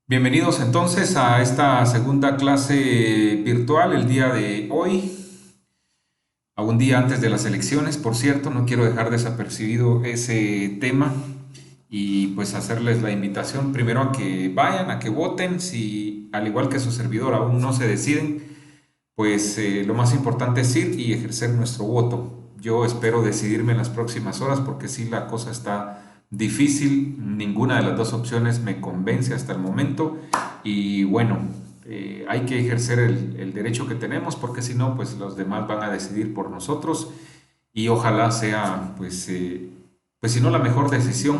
Bienvenidos entonces a esta segunda clase virtual el día de hoy, a un día antes de las elecciones, por cierto. No quiero dejar desapercibido ese tema y pues hacerles la invitación primero a que vayan, a que voten. Si al igual que su servidor aún no se deciden, pues lo más importante es ir y ejercer nuestro voto. Yo espero decidirme en las próximas horas porque sí, la cosa está difícil. Ninguna de las dos opciones me convence hasta el momento. Y bueno, hay que ejercer el derecho que tenemos porque si no, pues los demás van a decidir por nosotros. Y ojalá sea, pues si no la mejor decisión,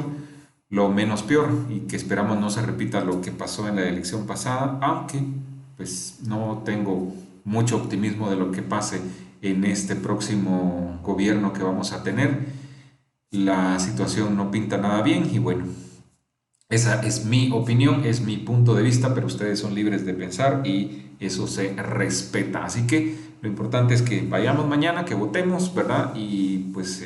lo menos peor, y que esperamos no se repita lo que pasó en la elección pasada, aunque pues no tengo mucho optimismo de lo que pase en este próximo gobierno que vamos a tener. La situación no pinta nada bien y bueno, esa es mi opinión, es mi punto de vista, pero ustedes son libres de pensar y eso se respeta. Así que lo importante es que vayamos mañana, que votemos, ¿verdad? Y pues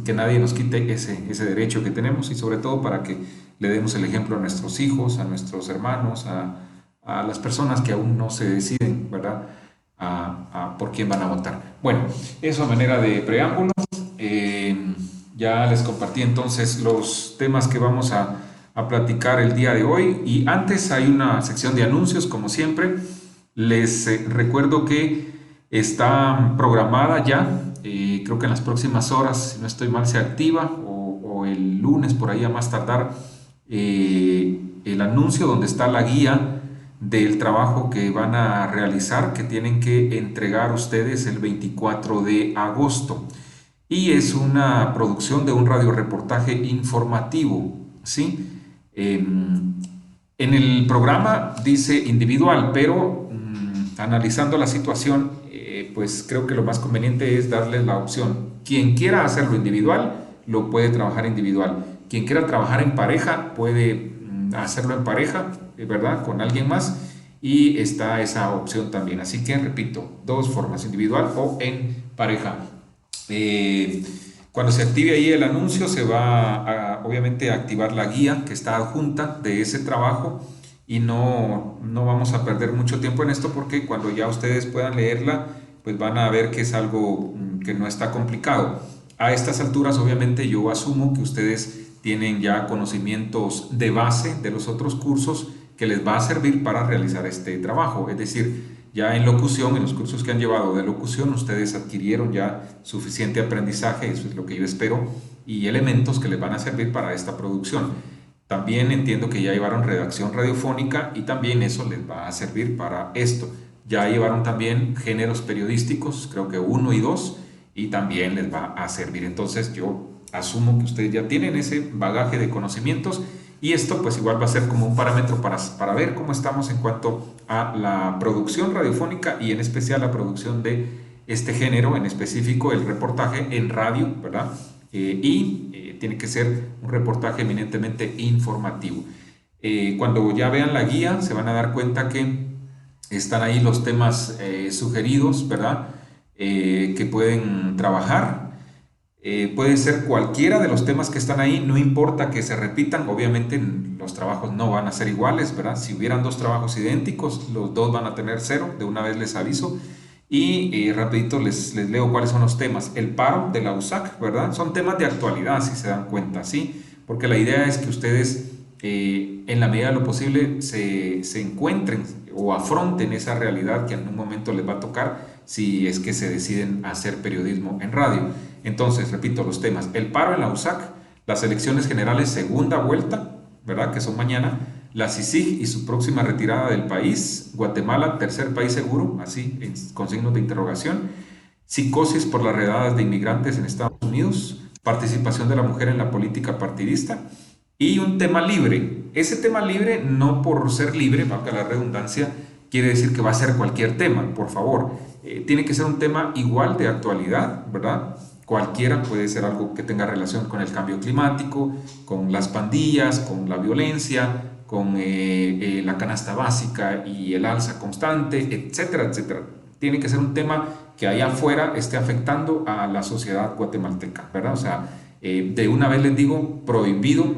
que nadie nos quite ese derecho que tenemos, y sobre todo para que le demos el ejemplo a nuestros hijos, a nuestros hermanos, a las personas que aún no se deciden, ¿verdad? Por quién van a votar. Bueno, eso a manera de preámbulo. Eh, ya les compartí entonces los temas que vamos a platicar el día de hoy, y antes hay una sección de anuncios como siempre. Les recuerdo que está programada ya, creo que en las próximas horas, si no estoy mal, se activa, o el lunes por ahí a más tardar, el anuncio donde está la guía del trabajo que van a realizar, que tienen que entregar ustedes el 24 de agosto. Y es una producción de un radioreportaje informativo, ¿sí? En el programa dice individual, pero analizando la situación, pues creo que lo más conveniente es darles la opción. Quien quiera hacerlo individual, lo puede trabajar individual. Quien quiera trabajar en pareja, puede hacerlo en pareja, ¿verdad? Con alguien más. Y está esa opción también. Así que repito, dos formas: individual o en pareja. Eh, Cuando se active ahí el anuncio, se va a, obviamente, a activar la guía que está adjunta de ese trabajo, y no vamos a perder mucho tiempo en esto porque cuando ya ustedes puedan leerla, pues van a ver que es algo que no está complicado. A estas alturas, obviamente, yo asumo que ustedes tienen ya conocimientos de base de los otros cursos que les va a servir para realizar este trabajo. Es decir, ya en locución, en los cursos que han llevado de locución, ustedes adquirieron ya suficiente aprendizaje, eso es lo que yo espero, y elementos que les van a servir para esta producción. También entiendo que ya llevaron redacción radiofónica y también eso les va a servir para esto. Ya llevaron también géneros periodísticos, creo que uno y dos, y también les va a servir. Entonces yo asumo que ustedes ya tienen ese bagaje de conocimientos, y esto pues igual va a ser como un parámetro para ver cómo estamos en cuanto a la producción radiofónica, y en especial la producción de este género en específico, el reportaje en radio, ¿verdad? Tiene que ser un reportaje eminentemente informativo. Cuando ya vean la guía se van a dar cuenta que están ahí los temas sugeridos, ¿verdad? Que pueden trabajar. Puede ser cualquiera de los temas que están ahí, no importa que se repitan. Obviamente los trabajos no van a ser iguales, ¿verdad? Si hubieran dos trabajos idénticos, los dos van a tener cero, de una vez les aviso. Y rapidito les leo cuáles son los temas. El paro de la USAC, ¿verdad? Son temas de actualidad, si se dan cuenta, ¿sí? Porque la idea es que ustedes, en la medida de lo posible, se encuentren o afronten esa realidad que en un momento les va a tocar si es que se deciden hacer periodismo en radio. Entonces, repito los temas: el paro en la USAC, las elecciones generales segunda vuelta, ¿verdad? Que son mañana, la CICIG y su próxima retirada del país, Guatemala, tercer país seguro, así, con signos de interrogación, psicosis por las redadas de inmigrantes en Estados Unidos, participación de la mujer en la política partidista, y un tema libre. Ese tema libre, no por ser libre, valga la redundancia, quiere decir que va a ser cualquier tema, por favor. Tiene que ser un tema igual de actualidad, ¿verdad? Cualquiera, puede ser algo que tenga relación con el cambio climático, con las pandillas, con la violencia, con la canasta básica y el alza constante, etcétera, etcétera. Tiene que ser un tema que allá afuera esté afectando a la sociedad guatemalteca, ¿verdad? O sea, de una vez les digo, prohibido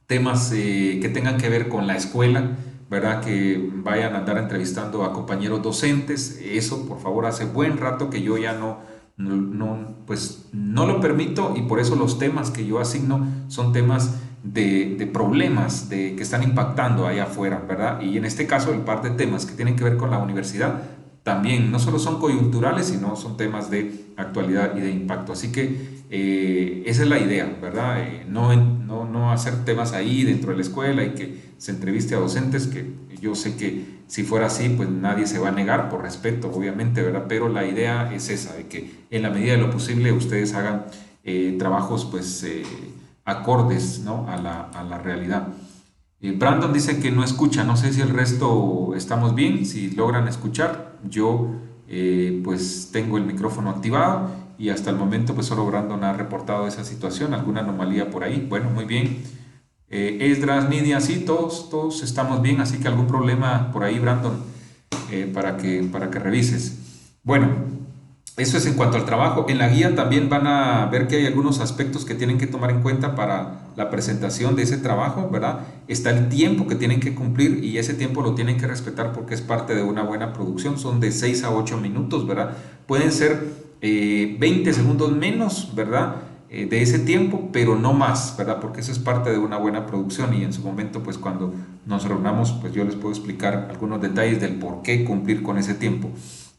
temas que tengan que ver con la escuela, ¿verdad? Que vayan a andar entrevistando a compañeros docentes. Eso, por favor, hace buen rato que yo ya pues no lo permito, y por eso los temas que yo asigno son temas de problemas que están impactando allá afuera, ¿verdad? Y en este caso, el par de temas que tienen que ver con la universidad también no solo son coyunturales, sino son temas de actualidad y de impacto. Así que esa es la idea, ¿verdad? No hacer temas ahí dentro de la escuela y que se entreviste a docentes, que yo sé que si fuera así, pues nadie se va a negar, por respeto, obviamente, ¿verdad? Pero la idea es esa, de que en la medida de lo posible ustedes hagan trabajos, pues, acordes, ¿no? A la realidad. Brandon dice que no escucha, no sé si el resto estamos bien, si logran escuchar. Yo pues tengo el micrófono activado y hasta el momento pues solo Brandon ha reportado esa situación, alguna anomalía por ahí. Bueno, muy bien. Esdras, Nidia, sí, todos estamos bien, así que algún problema por ahí, Brandon, para que revises. Bueno, eso es en cuanto al trabajo. En la guía también van a ver que hay algunos aspectos que tienen que tomar en cuenta para la presentación de ese trabajo, ¿verdad? Está el tiempo que tienen que cumplir y ese tiempo lo tienen que respetar porque es parte de una buena producción. Son de 6 a 8 minutos, ¿verdad? Pueden ser 20 segundos menos, ¿verdad? De ese tiempo, pero no más, ¿verdad? Porque eso es parte de una buena producción y en su momento, pues cuando nos reunamos, pues yo les puedo explicar algunos detalles del por qué cumplir con ese tiempo.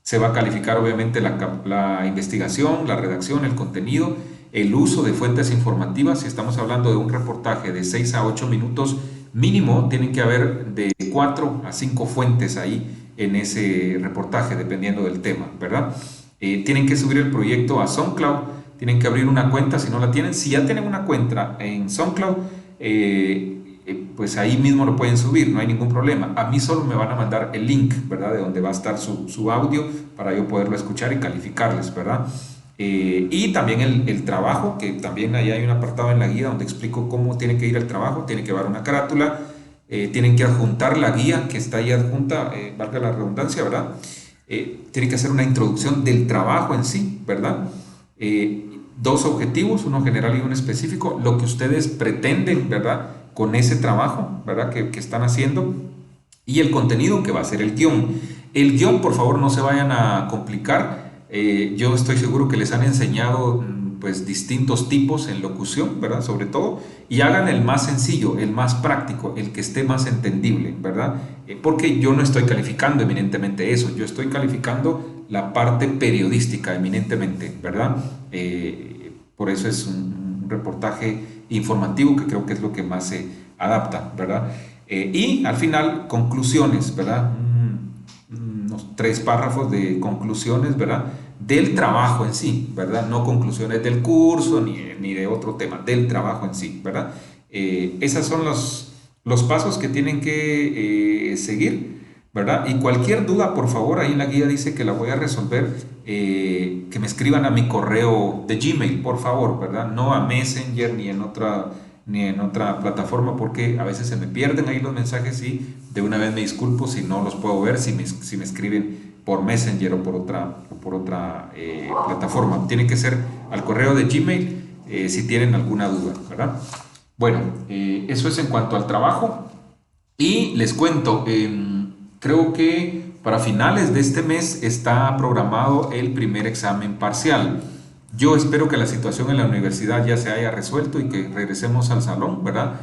Se va a calificar obviamente la investigación, la redacción, el contenido, el uso de fuentes informativas. Si estamos hablando de un reportaje de 6 a 8 minutos mínimo, tienen que haber de 4 a 5 fuentes ahí en ese reportaje, dependiendo del tema, ¿verdad? Tienen que subir el proyecto a SoundCloud, tienen que abrir una cuenta si no la tienen. Si ya tienen una cuenta en SoundCloud, pues ahí mismo lo pueden subir, no hay ningún problema. A mí solo me van a mandar el link, ¿verdad? De donde va a estar su audio para yo poderlo escuchar y calificarles, ¿verdad? Y también el trabajo, que también ahí hay un apartado en la guía donde explico cómo tiene que ir el trabajo, tiene que llevar una carátula, tienen que adjuntar la guía que está ahí adjunta, valga la redundancia, ¿verdad? Tienen que hacer una introducción del trabajo en sí, ¿verdad? Dos objetivos, uno general y uno específico, lo que ustedes pretenden, ¿verdad? Con ese trabajo, ¿verdad? Que están haciendo, y el contenido que va a ser el guión. El guión, por favor, no se vayan a complicar. Yo estoy seguro que les han enseñado pues distintos tipos en locución, ¿verdad? Sobre todo, y hagan el más sencillo, el más práctico, el que esté más entendible, ¿verdad? Porque yo no estoy calificando eminentemente eso, yo estoy calificando la parte periodística eminentemente, ¿verdad? Por eso es un reportaje informativo que creo que es lo que más se adapta, ¿verdad? Y al final, conclusiones, ¿verdad? Unos 3 párrafos de conclusiones, ¿verdad? Del trabajo en sí, ¿verdad? No conclusiones del curso ni de otro tema, del trabajo en sí, ¿verdad? Esos son los pasos que tienen que seguir, ¿verdad? Y cualquier duda, por favor, ahí en la guía dice que la voy a resolver, que me escriban a mi correo de Gmail, por favor, ¿verdad? No a Messenger ni en otra plataforma, porque a veces se me pierden ahí los mensajes y de una vez me disculpo si no los puedo ver, si me escriben por Messenger o por otra plataforma. Tiene que ser al correo de Gmail si tienen alguna duda, ¿verdad? Bueno, eso es en cuanto al trabajo. Y les cuento, creo que para finales de este mes está programado el primer examen parcial. Yo espero que la situación en la universidad ya se haya resuelto y que regresemos al salón, ¿verdad?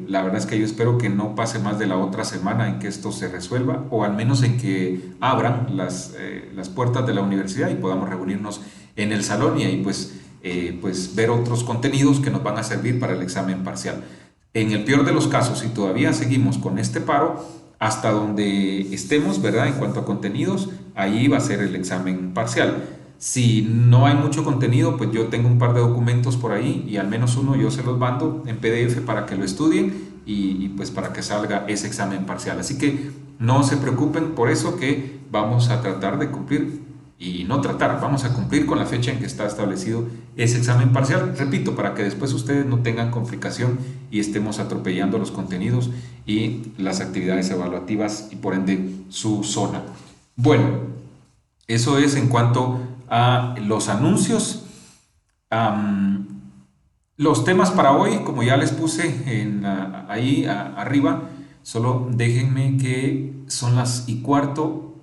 La verdad es que yo espero que no pase más de la otra semana en que esto se resuelva, o al menos en que abran las puertas de la universidad y podamos reunirnos en el salón y ahí pues ver otros contenidos que nos van a servir para el examen parcial. En el peor de los casos, si todavía seguimos con este paro, hasta donde estemos, ¿verdad? En cuanto a contenidos, ahí va a ser el examen parcial. Si no hay mucho contenido, pues yo tengo un par de documentos por ahí y al menos uno yo se los mando en PDF para que lo estudien pues para que salga ese examen parcial. Así que no se preocupen por eso, que vamos a tratar de cumplir, y no tratar, vamos a cumplir con la fecha en que está establecido ese examen parcial. Repito, para que después ustedes no tengan complicación y estemos atropellando los contenidos y las actividades evaluativas y por ende su zona. Bueno, eso es en cuanto a los anuncios. Los temas para hoy, como ya les puse ahí arriba, solo déjenme que son las y cuarto,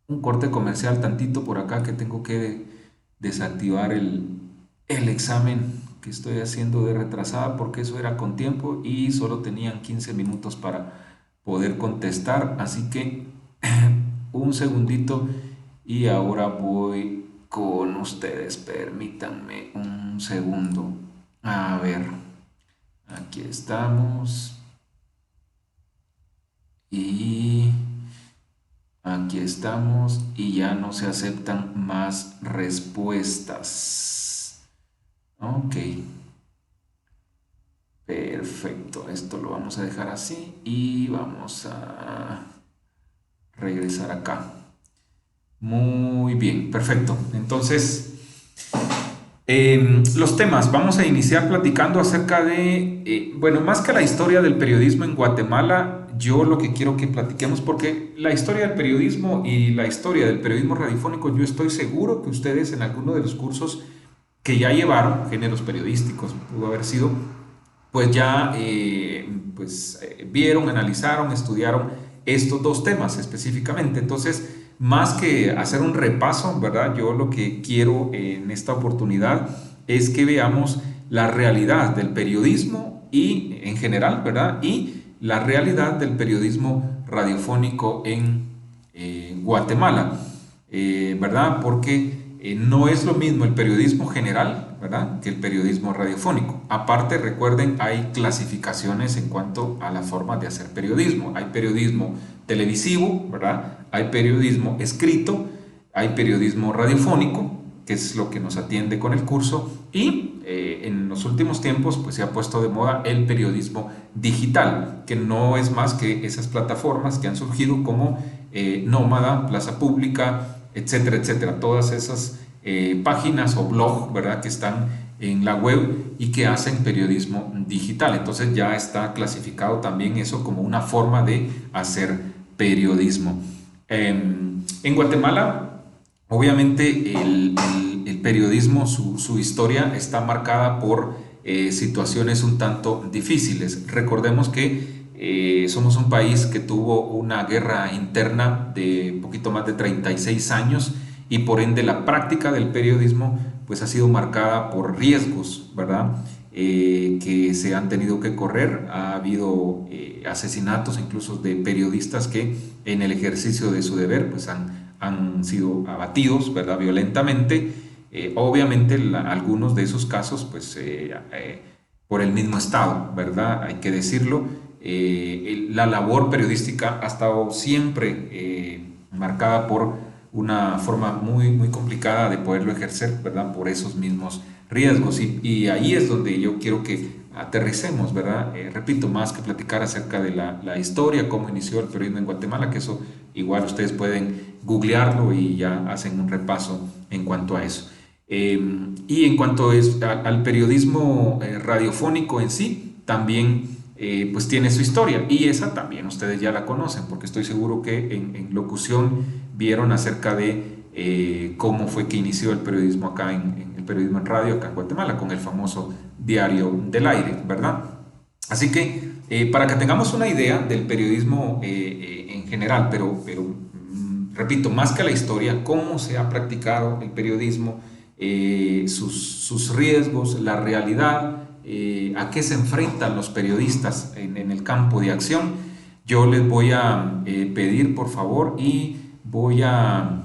un corte comercial tantito por acá que tengo que desactivar el examen que estoy haciendo de retrasada porque eso era con tiempo y solo tenían 15 minutos para poder contestar, así que un segundito y ahora voy con ustedes, permítanme un segundo. A ver, aquí estamos y aquí estamos y ya no se aceptan más respuestas. Ok, perfecto, esto lo vamos a dejar así y vamos a regresar acá. Muy bien, perfecto. Entonces, los temas, vamos a iniciar platicando acerca de, bueno, más que la historia del periodismo en Guatemala, yo lo que quiero que platiquemos, porque la historia del periodismo y la historia del periodismo radiofónico, yo estoy seguro que ustedes en alguno de los cursos que ya llevaron, géneros periodísticos, pudo haber sido, pues ya vieron, analizaron, estudiaron estos dos temas específicamente. Entonces, más que hacer un repaso, ¿verdad? Yo lo que quiero en esta oportunidad es que veamos la realidad del periodismo y en general, ¿verdad? Y la realidad del periodismo radiofónico en Guatemala, ¿verdad? Porque no es lo mismo el periodismo general, ¿verdad?, que el periodismo radiofónico. Aparte, recuerden, hay clasificaciones en cuanto a la forma de hacer periodismo. Hay periodismo televisivo, ¿verdad? Hay periodismo escrito, hay periodismo radiofónico, que es lo que nos atiende con el curso, y en los últimos tiempos pues se ha puesto de moda el periodismo digital, que no es más que esas plataformas que han surgido como Nómada, Plaza Pública, etcétera, etcétera, todas esas páginas o blog, ¿verdad?, que están en la web y que hacen periodismo digital. Entonces ya está clasificado también eso como una forma de hacer periodismo. En Guatemala, obviamente el periodismo, su historia está marcada por situaciones un tanto difíciles. Recordemos que somos un país que tuvo una guerra interna de poquito más de 36 años y por ende la práctica del periodismo pues ha sido marcada por riesgos, ¿verdad? Que se han tenido que correr. Ha habido asesinatos incluso de periodistas que en el ejercicio de su deber pues han sido abatidos, ¿verdad?, violentamente. Obviamente algunos de esos casos pues por el mismo Estado, ¿verdad? Hay que decirlo. La labor periodística ha estado siempre marcada por una forma muy, muy complicada de poderlo ejercer, ¿verdad?, por esos mismos riesgos. Y ahí es donde yo quiero que aterricemos, ¿verdad? Repito, más que platicar acerca de la historia, cómo inició el periodismo en Guatemala, que eso igual ustedes pueden googlearlo y ya hacen un repaso en cuanto a eso. Y en cuanto al periodismo radiofónico en sí, también pues tiene su historia y esa también ustedes ya la conocen porque estoy seguro que en locución vieron acerca de cómo fue que inició el periodismo acá en el periodismo en radio acá en Guatemala con el famoso Diario del Aire, ¿verdad? Así que para que tengamos una idea del periodismo en general, pero repito, más que la historia, cómo se ha practicado el periodismo, sus riesgos, la realidad, a qué se enfrentan los periodistas en el campo de acción. Yo les voy a pedir por favor y voy a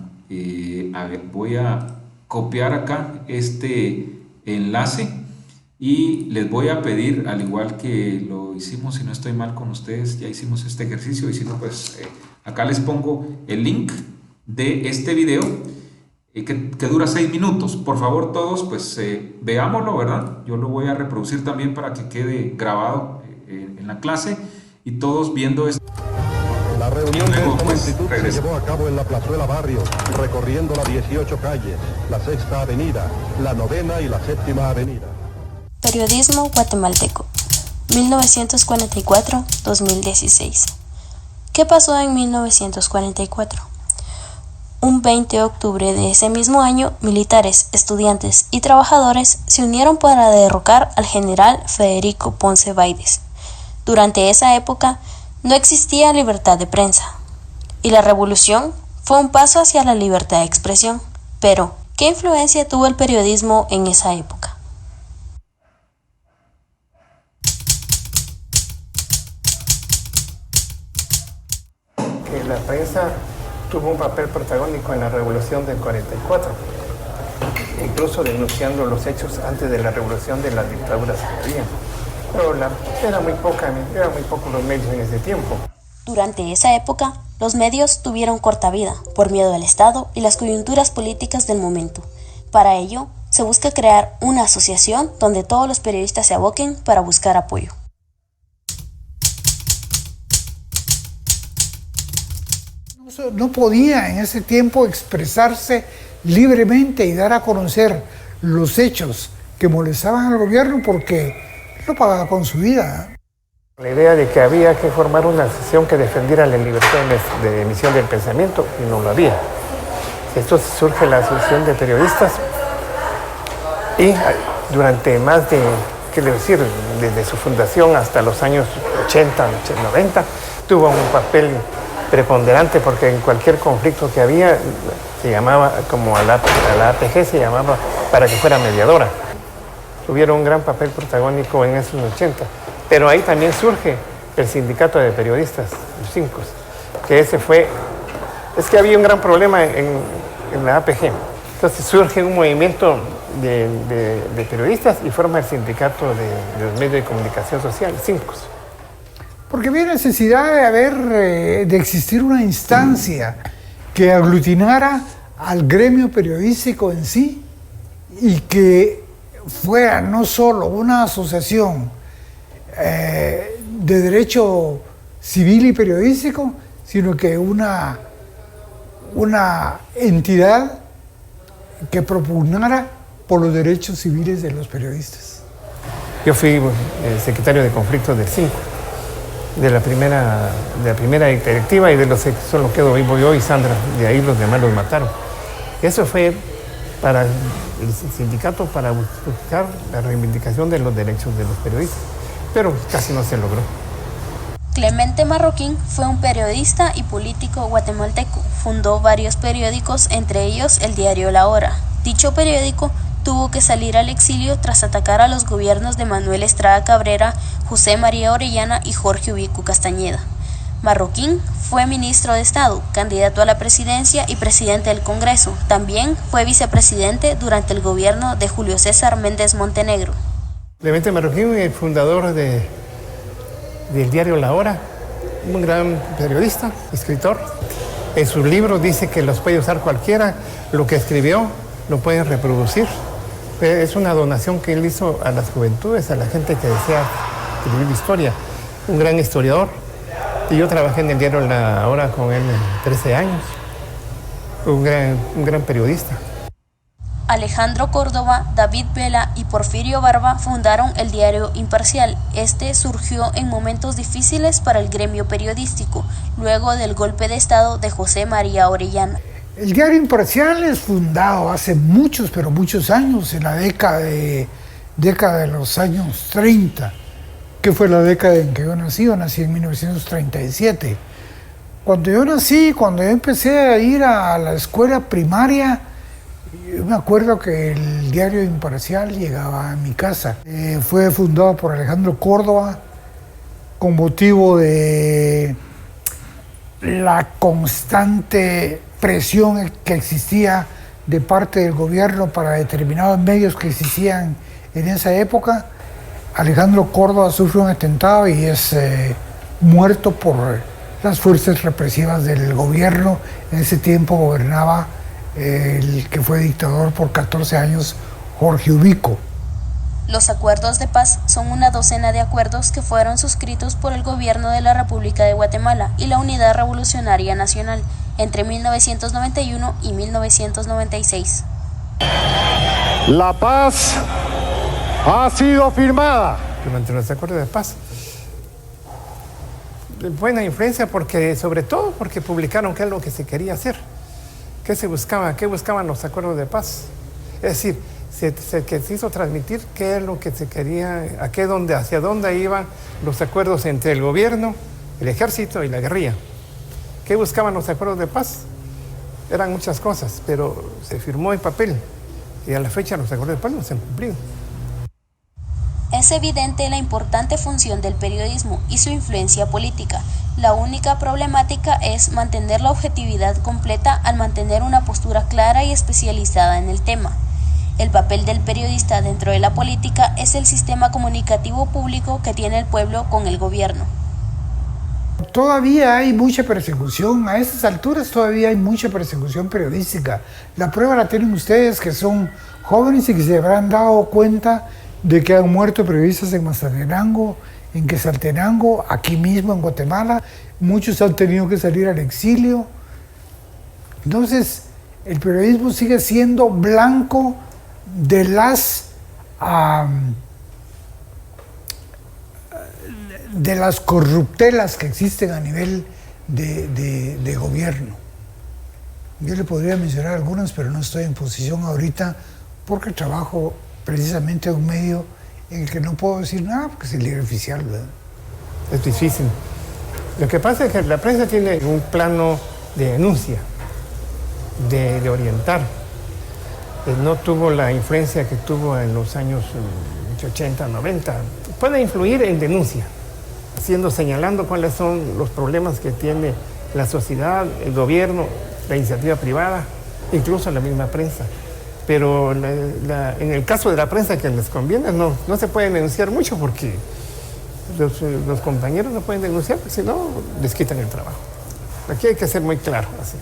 copiar acá este enlace y les voy a pedir, al igual que lo hicimos, si no estoy mal con ustedes, ya hicimos este ejercicio y si no pues acá les pongo el link de este video que dura 6 minutos. Por favor todos pues veámoslo, ¿verdad? Yo lo voy a reproducir también para que quede grabado en la clase y todos viendo esto. La reunión de esta multitud se llevó a cabo en la Plazuela Barrio, recorriendo las 18 calles, la Sexta Avenida, la Novena y la Séptima Avenida. Periodismo guatemalteco, 1944-2016. ¿Qué pasó en 1944? Un 20 de octubre de ese mismo año, militares, estudiantes y trabajadores se unieron para derrocar al general Federico Ponce Báidez. Durante esa época no existía libertad de prensa, y la revolución fue un paso hacia la libertad de expresión. Pero, ¿qué influencia tuvo el periodismo en esa época? Que la prensa tuvo un papel protagónico en la revolución del 44, incluso denunciando los hechos antes de la revolución de las dictaduras que había. Pero eran muy pocos los medios en ese tiempo. Durante esa época, los medios tuvieron corta vida por miedo al Estado y las coyunturas políticas del momento. Para ello, se busca crear una asociación donde todos los periodistas se aboquen para buscar apoyo. No podía en ese tiempo expresarse libremente y dar a conocer los hechos que molestaban al gobierno porque lo pagaba con su vida. La idea de que había que formar una asociación que defendiera la libertad de emisión del pensamiento, y no lo había. Esto surge la Asociación de Periodistas y durante más de, desde su fundación hasta los años 80, 90, tuvo un papel preponderante porque en cualquier conflicto que había, se llamaba, como a la APG se llamaba para que fuera mediadora. Tuvieron un gran papel protagónico en esos 80. Pero ahí también surge el sindicato de periodistas, los CINCOS, que es que había un gran problema en la APG. Entonces surge un movimiento de periodistas y forma el sindicato de los medios de comunicación social, CINCOS. Porque había necesidad de existir una instancia que aglutinara al gremio periodístico en sí y que fuera no solo una asociación de derecho civil y periodístico, sino que una entidad que propugnara por los derechos civiles de los periodistas. Yo fui secretario de conflictos del CINCO, de la primera directiva, y de los que solo quedo vivo yo y Sandra, de ahí los demás los mataron. Eso fue para el sindicato, para buscar la reivindicación de los derechos de los periodistas, pero casi no se logró. Clemente Marroquín fue un periodista y político guatemalteco. Fundó varios periódicos, entre ellos el diario La Hora. Dicho periódico tuvo que salir al exilio tras atacar a los gobiernos de Manuel Estrada Cabrera, José María Orellana y Jorge Ubico Castañeda. Marroquín fue ministro de Estado, candidato a la presidencia y presidente del Congreso. También fue vicepresidente durante el gobierno de Julio César Méndez Montenegro. Clemente Marroquín, el fundador del diario La Hora, un gran periodista, escritor. En sus libros dice que los puede usar cualquiera, lo que escribió lo pueden reproducir. Es una donación que él hizo a las juventudes, a la gente que desea escribir historia. Un gran historiador. Y yo trabajé en el diario La Hora con él 13 años. Un gran periodista. Alejandro Córdoba, David Vela y Porfirio Barba fundaron el diario Imparcial. Este surgió en momentos difíciles para el gremio periodístico, luego del golpe de Estado de José María Orellana. El diario Imparcial es fundado hace muchos, pero muchos años, en la década de los años 30, que fue la década en que yo nací en 1937. Cuando yo empecé a ir a la escuela primaria, yo me acuerdo que el diario Imparcial llegaba a mi casa. Fue fundado por Alejandro Córdoba con motivo de la constante presión que existía de parte del gobierno para determinados medios que existían en esa época. Alejandro Córdoba sufre un atentado y es muerto por las fuerzas represivas del gobierno. En ese tiempo gobernaba el que fue dictador por 14 años, Jorge Ubico. Los acuerdos de paz son una docena de acuerdos que fueron suscritos por el gobierno de la República de Guatemala y la Unidad Revolucionaria Nacional entre 1991 y 1996. La paz ha sido firmada. Durante los acuerdos de paz. Buena influencia sobre todo porque publicaron qué es lo que se quería hacer, ¿Qué se buscaba? ¿Qué buscaban los acuerdos de paz? Es decir, se quiso transmitir qué es lo que se quería, hacia dónde iban los acuerdos entre el gobierno, el ejército y la guerrilla. ¿Qué buscaban los acuerdos de paz? Eran muchas cosas, pero se firmó en papel y a la fecha los acuerdos de paz no se han cumplido. Es evidente la importante función del periodismo y su influencia política. La única problemática es mantener la objetividad completa al mantener una postura clara y especializada en el tema. El papel del periodista dentro de la política es el sistema comunicativo público que tiene el pueblo con el gobierno. Todavía hay mucha persecución, a estas alturas todavía hay mucha persecución periodística. La prueba la tienen ustedes, que son jóvenes y que se habrán dado cuenta de que han muerto periodistas en Mazatenango, en Quetzaltenango, aquí mismo en Guatemala. Muchos han tenido que salir al exilio. Entonces, el periodismo sigue siendo blanco de las corruptelas que existen a nivel de gobierno. Yo le podría mencionar algunas, pero no estoy en posición ahorita porque trabajo precisamente en un medio en el que no puedo decir nada porque es el líder oficial, ¿verdad? Es difícil. Lo que pasa es que la prensa tiene un plano de denuncia, de orientar. No tuvo la influencia que tuvo en los años 80, 90. Puede influir en denuncia, señalando cuáles son los problemas que tiene la sociedad, el gobierno, la iniciativa privada, incluso la misma prensa. Pero en el caso de la prensa que les conviene, no se puede denunciar mucho porque los compañeros no pueden denunciar, porque si no, les quitan el trabajo. Aquí hay que ser muy claro. Así.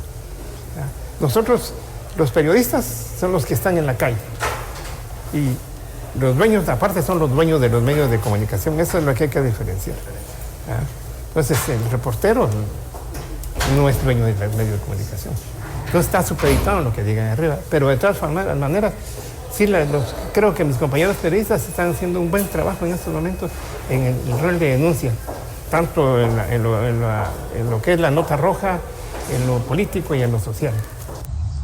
Nosotros, los periodistas, son los que están en la calle. Y los dueños, aparte, son los dueños de los medios de comunicación. Eso es lo que hay que diferenciar. Entonces, el reportero no es dueño del medio de comunicación. No está supeditado en lo que digan arriba, pero de todas maneras, sí, creo que mis compañeros periodistas están haciendo un buen trabajo en estos momentos en el rol de denuncia, tanto en lo que es la nota roja, en lo político y en lo social.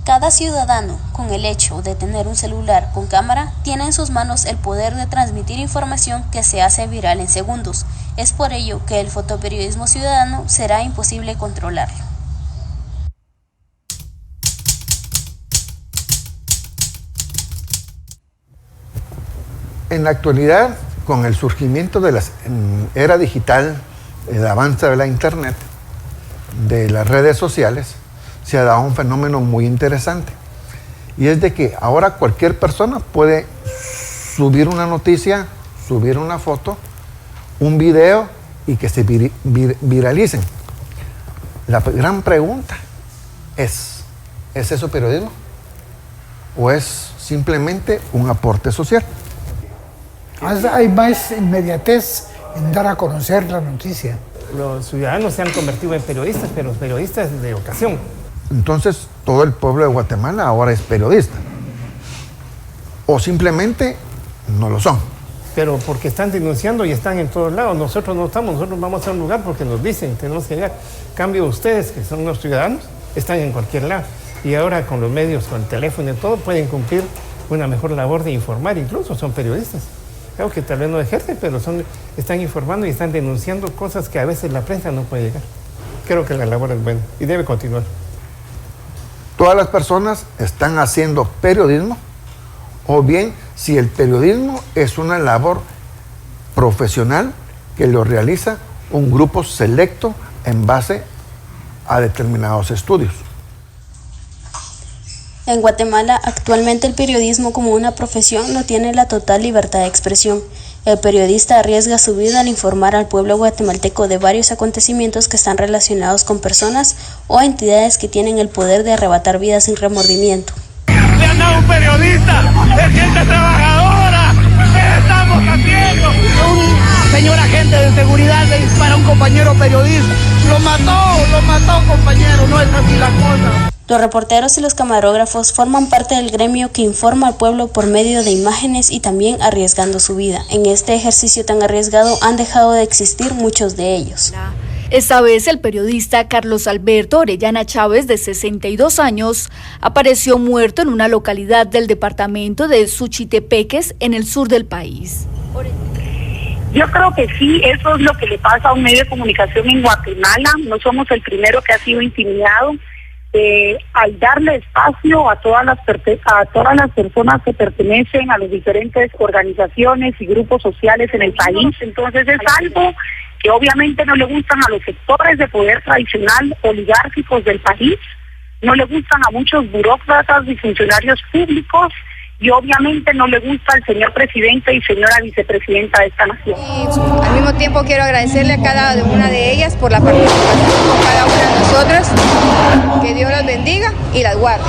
Cada ciudadano, con el hecho de tener un celular con cámara, tiene en sus manos el poder de transmitir información que se hace viral en segundos. Es por ello que el fotoperiodismo ciudadano será imposible controlarlo. En la actualidad, con el surgimiento de la era digital, el avance de la internet, de las redes sociales, se ha dado un fenómeno muy interesante. Y es de que ahora cualquier persona puede subir una noticia, subir una foto, un video y que se viralicen. La gran pregunta ¿es eso periodismo? ¿O es simplemente un aporte social? Hay más inmediatez en dar a conocer la noticia. Los ciudadanos se han convertido en periodistas, pero periodistas de ocasión. Entonces, todo el pueblo de Guatemala ahora es periodista. O simplemente no lo son. Pero porque están denunciando y están en todos lados. Nosotros no estamos, nosotros vamos a un lugar porque nos dicen, tenemos que llegar. Cambio ustedes, que son los ciudadanos, están en cualquier lado. Y ahora con los medios, con el teléfono y todo, pueden cumplir una mejor labor de informar, incluso son periodistas. Claro que tal vez no ejercen, pero están informando y están denunciando cosas que a veces la prensa no puede llegar. Creo que la labor es buena y debe continuar. Todas las personas están haciendo periodismo, o bien si el periodismo es una labor profesional que lo realiza un grupo selecto en base a determinados estudios. En Guatemala, actualmente el periodismo como una profesión no tiene la total libertad de expresión. El periodista arriesga su vida al informar al pueblo guatemalteco de varios acontecimientos que están relacionados con personas o entidades que tienen el poder de arrebatar vidas sin remordimiento. ¡Le han dado un periodista! ¡Es gente trabajadora! ¿Qué estamos haciendo? Un señor agente de seguridad le dispara a un compañero periodista. ¡Lo mató, compañero! No es así la cosa. Los reporteros y los camarógrafos forman parte del gremio que informa al pueblo por medio de imágenes y también arriesgando su vida. En este ejercicio tan arriesgado han dejado de existir muchos de ellos. Esta vez el periodista Carlos Alberto Orellana Chávez, de 62 años, apareció muerto en una localidad del departamento de Suchitepeques, en el sur del país. Yo creo que sí, eso es lo que le pasa a un medio de comunicación en Guatemala. No somos el primero que ha sido intimidado. Al darle espacio a todas las personas que pertenecen a las diferentes organizaciones y grupos sociales en el país, entonces es algo que obviamente no le gustan a los sectores de poder tradicional oligárquicos del país, no le gustan a muchos burócratas y funcionarios públicos, y obviamente no le gusta al señor presidente y señora vicepresidenta de esta nación. Y al mismo tiempo quiero agradecerle a cada una de ellas por la participación con cada una de nosotras. Que Dios las bendiga y las guarde.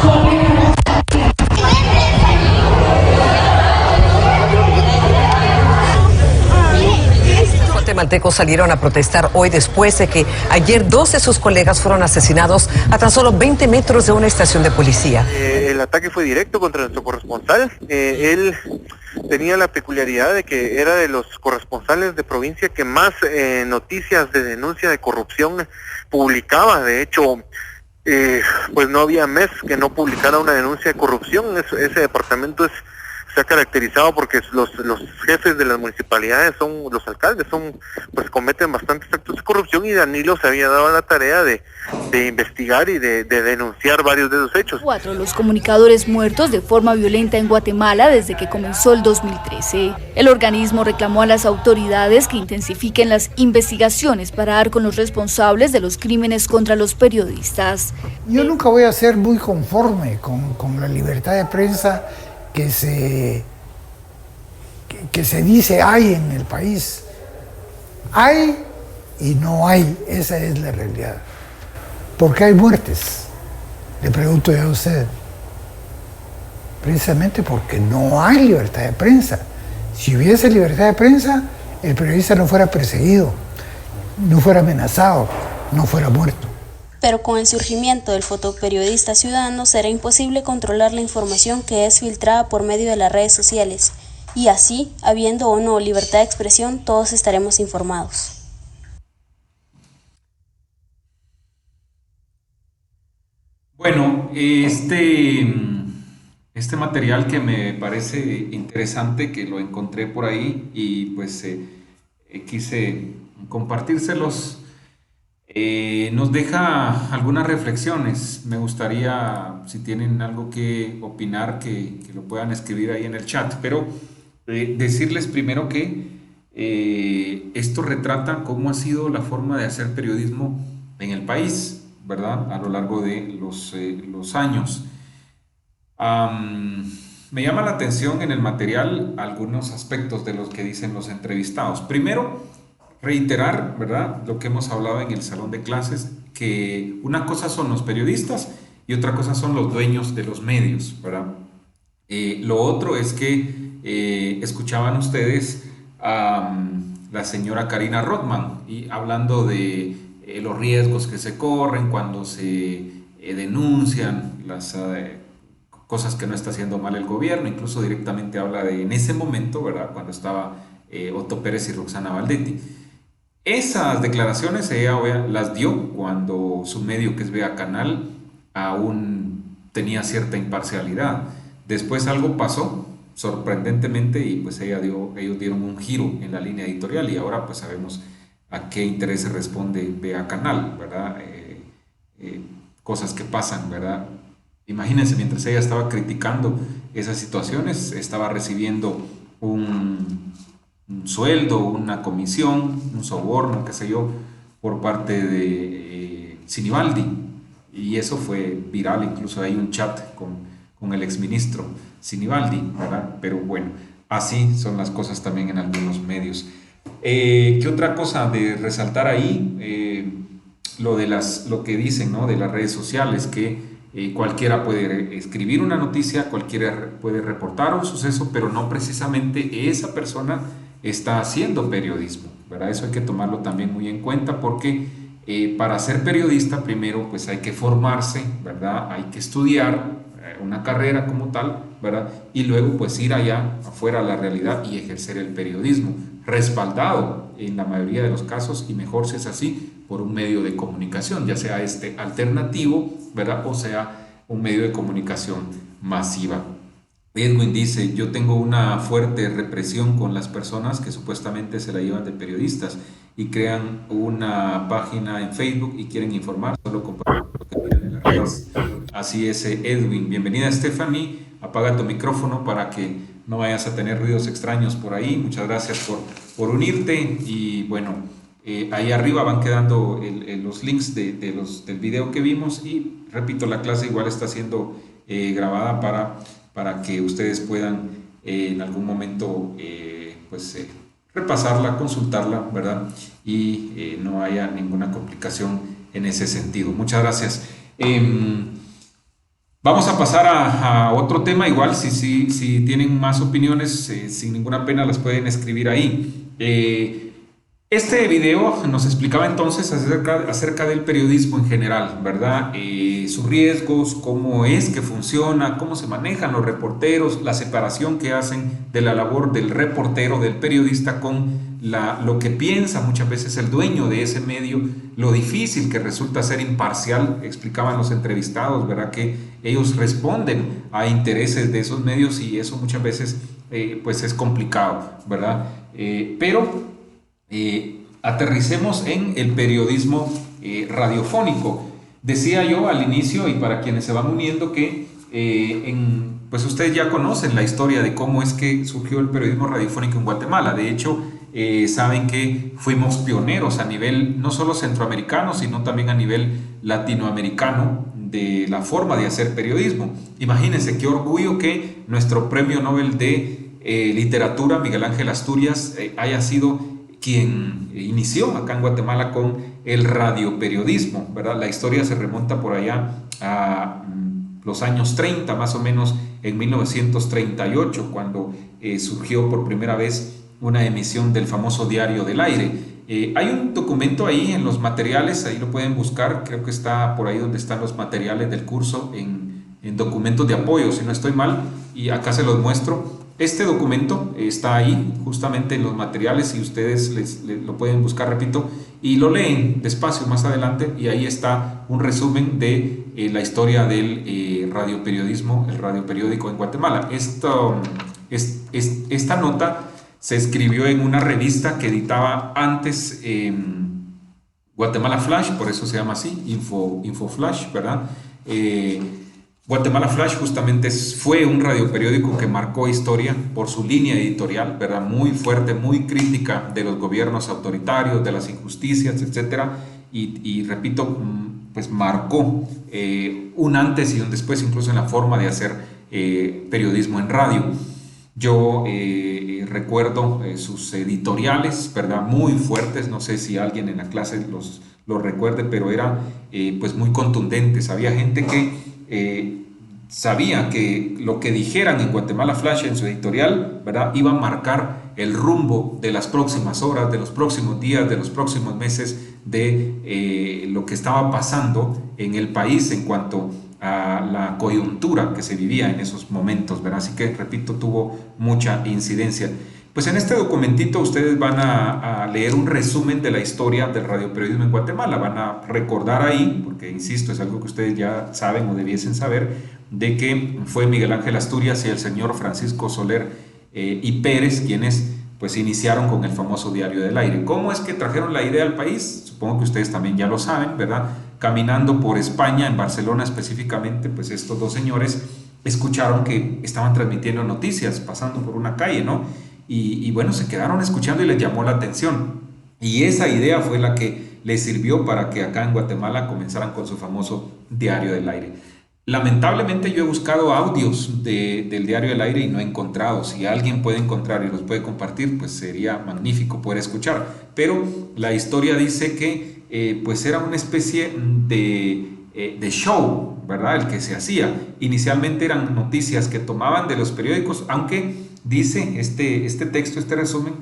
Guatemaltecos salieron a protestar hoy después de que ayer 2 de sus colegas fueron asesinados a tan solo 20 metros de una estación de policía. El ataque fue directo contra nuestro corresponsal. Él tenía la peculiaridad de que era de los corresponsales de provincia que más noticias de denuncia de corrupción publicaba. De hecho, pues no había mes que no publicara una denuncia de corrupción. Ese departamento se ha caracterizado porque los jefes de las municipalidades los alcaldes pues cometen bastantes actos de corrupción, y Danilo se había dado la tarea de investigar y de denunciar varios de esos hechos. 4 los comunicadores muertos de forma violenta en Guatemala desde que comenzó el 2013. El organismo reclamó a las autoridades que intensifiquen las investigaciones para dar con los responsables de los crímenes contra los periodistas. Yo nunca voy a ser muy conforme con la libertad de prensa que se dice hay en el país. Hay y no hay, esa es la realidad. ¿Por qué hay muertes? Le pregunto yo a usted. Precisamente porque no hay libertad de prensa. Si hubiese libertad de prensa, el periodista no fuera perseguido, no fuera amenazado, no fuera muerto. Pero con el surgimiento del fotoperiodista ciudadano será imposible controlar la información que es filtrada por medio de las redes sociales, y así, habiendo o no libertad de expresión, todos estaremos informados. Bueno, este material que me parece interesante, que lo encontré por ahí y pues quise compartírselos. Nos deja algunas reflexiones. Me gustaría, si tienen algo que opinar, que lo puedan escribir ahí en el chat, pero decirles primero que esto retrata cómo ha sido la forma de hacer periodismo en el país, ¿verdad? A lo largo de los años. Me llama la atención en el material algunos aspectos de los que dicen los entrevistados. Primero, reiterar, ¿verdad?, lo que hemos hablado en el salón de clases, que una cosa son los periodistas y otra cosa son los dueños de los medios, ¿verdad? Lo otro es que escuchaban ustedes a la señora Karina Rothman y hablando de los riesgos que se corren cuando se denuncian las cosas que no está haciendo mal el gobierno. Incluso directamente habla de en ese momento, ¿verdad?, cuando estaba Otto Pérez y Roxana Valdetti. Esas declaraciones ella las dio cuando su medio, que es Vea Canal, aún tenía cierta imparcialidad. Después algo pasó, sorprendentemente, y pues ellos dieron un giro en la línea editorial, y ahora pues sabemos a qué intereses responde Vea Canal, ¿verdad? Cosas que pasan, ¿verdad? Imagínense, mientras ella estaba criticando esas situaciones, estaba recibiendo un sueldo, una comisión, un soborno, qué sé yo, por parte de Sinibaldi, y eso fue viral. Incluso hay un chat con el exministro Sinibaldi, ¿verdad? Pero bueno, así son las cosas también en algunos medios. ¿Qué otra cosa de resaltar ahí? Lo que dicen, ¿no?, de las redes sociales, que cualquiera puede escribir una noticia, cualquiera puede reportar un suceso, pero no precisamente esa persona está haciendo periodismo, ¿verdad? Eso hay que tomarlo también muy en cuenta, porque para ser periodista primero pues hay que formarse, ¿verdad? Hay que estudiar una carrera como tal, ¿verdad? Y luego pues ir allá afuera a la realidad y ejercer el periodismo, respaldado en la mayoría de los casos, y mejor si es así, por un medio de comunicación, ya sea este alternativo, ¿verdad? O sea, un medio de comunicación masiva. Edwin dice, yo tengo una fuerte represión con las personas que supuestamente se la llevan de periodistas y crean una página en Facebook y quieren informar, solo compartir lo que miran en las redes. Así es, Edwin. Bienvenida, Stephanie. Apaga tu micrófono para que no vayas a tener ruidos extraños por ahí. Muchas gracias por unirte. Y bueno, ahí arriba van quedando los links del video que vimos. Y repito, la clase igual está siendo grabada para que ustedes puedan en algún momento repasarla, consultarla, ¿verdad? Y no haya ninguna complicación en ese sentido. Muchas gracias. Vamos a pasar a otro tema. Igual, si tienen más opiniones, sin ninguna pena las pueden escribir ahí. Este video nos explicaba entonces acerca del periodismo en general, ¿verdad? Sus riesgos, cómo es que funciona, cómo se manejan los reporteros, la separación que hacen de la labor del reportero, del periodista, con lo que piensa muchas veces el dueño de ese medio, lo difícil que resulta ser imparcial. Explicaban los entrevistados, ¿verdad? Que ellos responden a intereses de esos medios y eso muchas veces pues es complicado, ¿verdad? Pero aterricemos en el periodismo radiofónico. Decía yo al inicio, y para quienes se van uniendo, que pues ustedes ya conocen la historia de cómo es que surgió el periodismo radiofónico en Guatemala. De hecho, saben que fuimos pioneros a nivel no solo centroamericano, sino también a nivel latinoamericano de la forma de hacer periodismo. Imagínense qué orgullo que nuestro premio Nobel de literatura, Miguel Ángel Asturias, haya sido quien inició acá en Guatemala con el radioperiodismo, ¿verdad? La historia se remonta por allá a los años 30, más o menos en 1938, cuando surgió por primera vez una emisión del famoso Diario del Aire. Hay un documento ahí en los materiales, ahí lo pueden buscar, creo que está por ahí donde están los materiales del curso, en documentos de apoyo, si no estoy mal, y acá se los muestro. Este documento está ahí justamente en los materiales y ustedes lo pueden buscar, repito, y lo leen despacio más adelante, y ahí está un resumen de la historia del radioperiodismo, el radioperiódico en Guatemala. Esta nota se escribió en una revista que editaba antes Guatemala Flash, por eso se llama así, Info Flash, ¿verdad? Guatemala Flash justamente fue un radioperiódico que marcó historia por su línea editorial, ¿verdad? Muy fuerte, muy crítica de los gobiernos autoritarios, de las injusticias, etcétera. Y repito, pues marcó un antes y un después, incluso en la forma de hacer periodismo en radio. Yo recuerdo sus editoriales, ¿verdad? Muy fuertes. No sé si alguien en la clase los recuerde, pero era pues muy contundentes. Había gente que sabía que lo que dijeran en Guatemala Flash en su editorial, ¿verdad?, iba a marcar el rumbo de las próximas horas, de los próximos días, de los próximos meses, de lo que estaba pasando en el país en cuanto a la coyuntura que se vivía en esos momentos, ¿verdad? Así que, repito, tuvo mucha incidencia. Pues en este documentito ustedes van a leer un resumen de la historia del radioperiodismo en Guatemala. Van a recordar ahí, porque insisto, es algo que ustedes ya saben o debiesen saber, de que fue Miguel Ángel Asturias y el señor Francisco Soler y Pérez quienes pues iniciaron con el famoso Diario del Aire. ¿Cómo es que trajeron la idea al país? Supongo que ustedes también ya lo saben, ¿verdad? Caminando por España, en Barcelona específicamente, pues estos dos señores escucharon que estaban transmitiendo noticias pasando por una calle, ¿no? Y bueno, se quedaron escuchando y les llamó la atención. Y esa idea fue la que les sirvió para que acá en Guatemala comenzaran con su famoso Diario del Aire. Lamentablemente yo he buscado audios del Diario del Aire y no he encontrado. Si alguien puede encontrar y los puede compartir, pues sería magnífico poder escuchar. Pero la historia dice que pues era una especie de show, ¿verdad? El que se hacía. Inicialmente eran noticias que tomaban de los periódicos, aunque dice este texto, este resumen,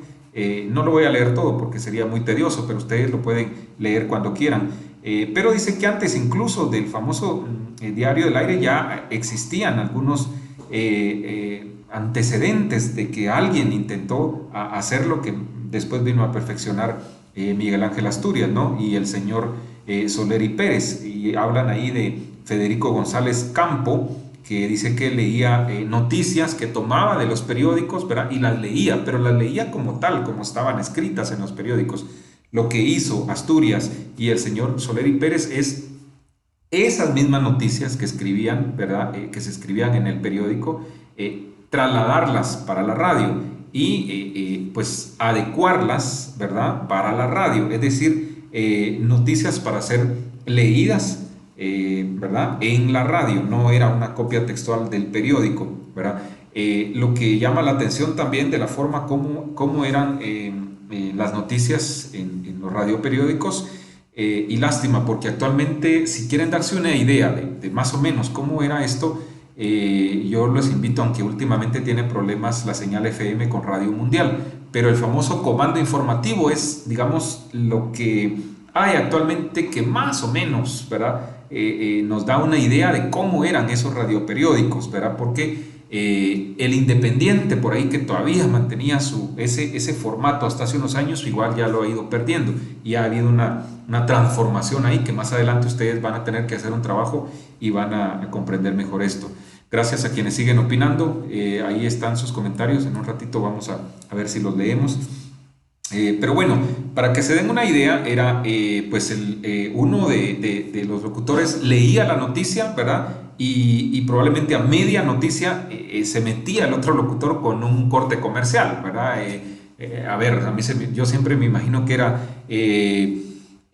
no lo voy a leer todo porque sería muy tedioso, pero ustedes lo pueden leer cuando quieran. Pero dice que antes incluso del famoso Diario del Aire ya existían algunos antecedentes de que alguien intentó hacer lo que después vino a perfeccionar Miguel Ángel Asturias, ¿no? Y el señor Soler y Pérez, y hablan ahí de Federico González Campo, que dice que leía noticias que tomaba de los periódicos, ¿verdad? Y las leía, pero las leía como tal, como estaban escritas en los periódicos. Lo que hizo Asturias y el señor Soler y Pérez es esas mismas noticias que escribían, ¿verdad? Que se escribían en el periódico, trasladarlas para la radio y pues adecuarlas, ¿verdad? Para la radio, es decir, noticias para ser leídas, ¿verdad? En la radio, no era una copia textual del periódico, ¿verdad? Lo que llama la atención también de la forma como eran las noticias en los radioperiódicos, y lástima, porque actualmente, si quieren darse una idea de más o menos cómo era esto, yo les invito, aunque últimamente tiene problemas la señal FM con Radio Mundial, pero el famoso comando informativo es, digamos, lo que hay actualmente que más o menos, ¿verdad? Nos da una idea de cómo eran esos radioperiódicos, ¿verdad? Porque el Independiente, por ahí, que todavía mantenía ese formato hasta hace unos años, igual ya lo ha ido perdiendo y ha habido una transformación ahí que más adelante ustedes van a tener que hacer un trabajo y van a comprender mejor esto. Gracias a quienes siguen opinando, ahí están sus comentarios, en un ratito vamos a ver si los leemos. Pero bueno, para que se den una idea, era pues uno de los locutores leía la noticia, ¿verdad? Y probablemente a media noticia se metía el otro locutor con un corte comercial, ¿verdad? A ver, yo siempre me imagino que era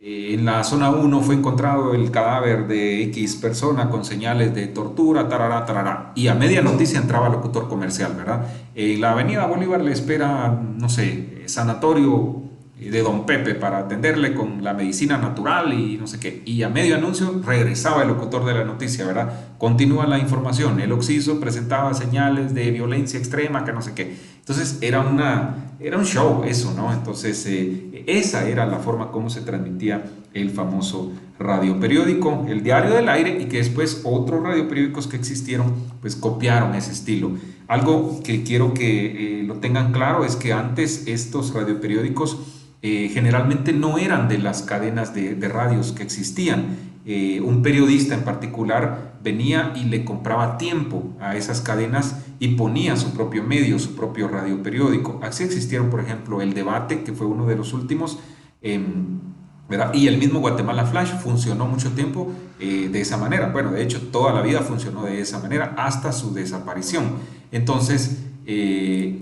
en la zona 1 fue encontrado el cadáver de X persona con señales de tortura, tarará, tarará, y a media noticia entraba el locutor comercial, ¿verdad? La avenida Bolívar le espera, no sé, sanatorio de Don Pepe para atenderle con la medicina natural y no sé qué, y a medio anuncio regresaba el locutor de la noticia, ¿verdad? Continúa la información, el Oxiso presentaba señales de violencia extrema, que no sé qué. Entonces era un show eso, ¿no? Entonces esa era la forma como se transmitía el famoso radioperiódico, el Diario del Aire, y que después otros radioperiódicos que existieron pues copiaron ese estilo. Algo que quiero que lo tengan claro es que antes estos radioperiódicos generalmente no eran de las cadenas de radios que existían. Un periodista en particular venía y le compraba tiempo a esas cadenas y ponía su propio medio, su propio radioperiódico. Así existieron, por ejemplo, El Debate, que fue uno de los últimos, ¿verdad? Y el mismo Guatemala Flash funcionó mucho tiempo de esa manera. Bueno, de hecho, toda la vida funcionó de esa manera hasta su desaparición. Entonces,